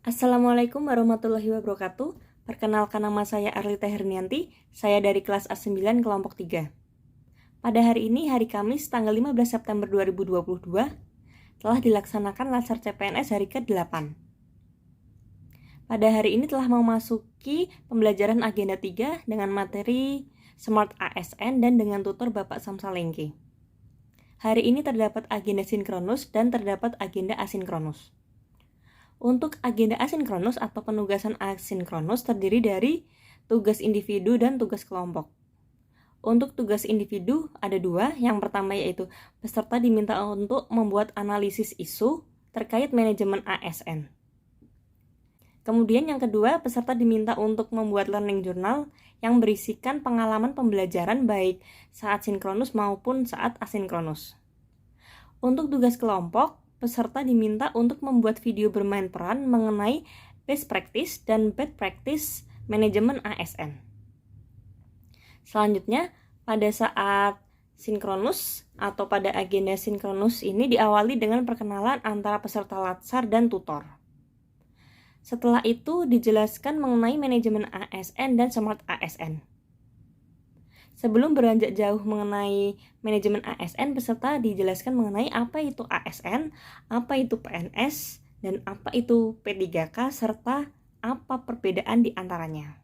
Assalamualaikum warahmatullahi wabarakatuh. Perkenalkan, nama saya Arlita Hernianti. Saya dari kelas A9 kelompok 3. Pada hari ini, hari Kamis, tanggal 15 September 2022, telah dilaksanakan Latsar CPNS hari ke-8. Pada hari ini telah memasuki pembelajaran agenda 3 dengan materi Smart ASN dan dengan tutor Bapak Samsalengke. Hari ini terdapat agenda sinkronus dan terdapat agenda asinkronus. Untuk agenda asinkronus atau penugasan asinkronus terdiri dari tugas individu dan tugas kelompok. Untuk tugas individu ada 2. Yang pertama yaitu peserta diminta untuk membuat analisis isu terkait manajemen ASN. Kemudian yang kedua, peserta diminta untuk membuat learning journal yang berisikan pengalaman pembelajaran baik saat sinkronus maupun saat asinkronus. Untuk tugas kelompok, peserta diminta untuk membuat video bermain peran mengenai best practice dan bad practice manajemen ASN. Selanjutnya, pada saat sinkronus atau pada agenda sinkronus ini diawali dengan perkenalan antara peserta Latsar dan tutor. Setelah itu dijelaskan mengenai manajemen ASN dan Smart ASN. Sebelum beranjak jauh mengenai manajemen ASN, peserta dijelaskan mengenai apa itu ASN, apa itu PNS, dan apa itu P3K, serta apa perbedaan di antaranya.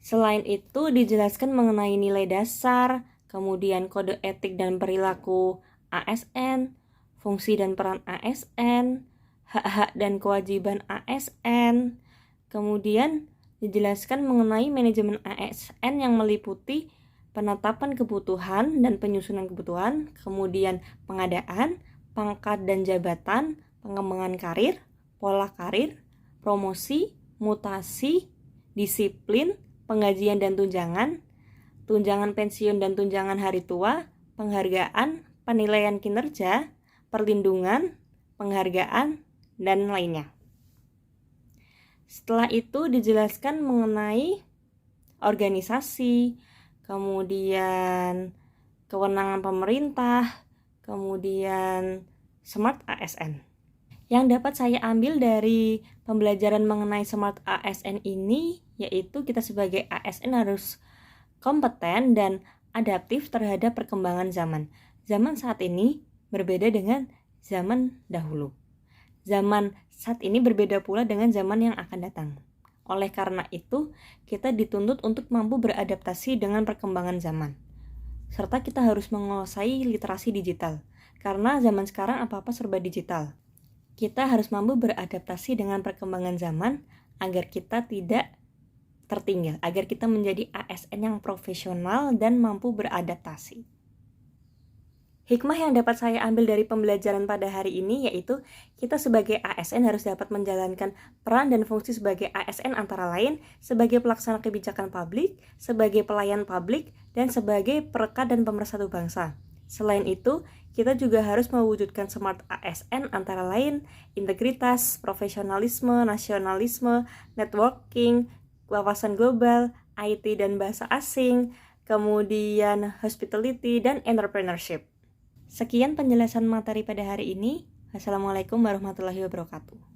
Selain itu, dijelaskan mengenai nilai dasar, kemudian kode etik dan perilaku ASN, fungsi dan peran ASN, hak-hak dan kewajiban ASN, kemudian dijelaskan mengenai manajemen ASN yang meliputi penetapan kebutuhan dan penyusunan kebutuhan, kemudian pengadaan, pangkat dan jabatan, pengembangan karir, pola karir, promosi, mutasi, disiplin, penggajian dan tunjangan, tunjangan pensiun dan tunjangan hari tua, penghargaan, penilaian kinerja, perlindungan, penghargaan, dan lainnya. Setelah itu dijelaskan mengenai organisasi, kemudian kewenangan pemerintah, kemudian Smart ASN. Yang dapat saya ambil dari pembelajaran mengenai Smart ASN ini, yaitu kita sebagai ASN harus kompeten dan adaptif terhadap perkembangan zaman. Zaman saat ini berbeda dengan zaman dahulu. Zaman saat ini berbeda pula dengan zaman yang akan datang. Oleh karena itu, kita dituntut untuk mampu beradaptasi dengan perkembangan zaman. Serta kita harus menguasai literasi digital, karena zaman sekarang apa-apa serba digital. Kita harus mampu beradaptasi dengan perkembangan zaman agar kita tidak tertinggal, agar kita menjadi ASN yang profesional dan mampu beradaptasi. Hikmah yang dapat saya ambil dari pembelajaran pada hari ini yaitu kita sebagai ASN harus dapat menjalankan peran dan fungsi sebagai ASN antara lain sebagai pelaksana kebijakan publik, sebagai pelayan publik, dan sebagai perekat dan pemersatu bangsa. Selain itu, kita juga harus mewujudkan Smart ASN antara lain integritas, profesionalisme, nasionalisme, networking, wawasan global, IT dan bahasa asing, kemudian hospitality, dan entrepreneurship. Sekian penjelasan materi pada hari ini. Wassalamualaikum warahmatullahi wabarakatuh.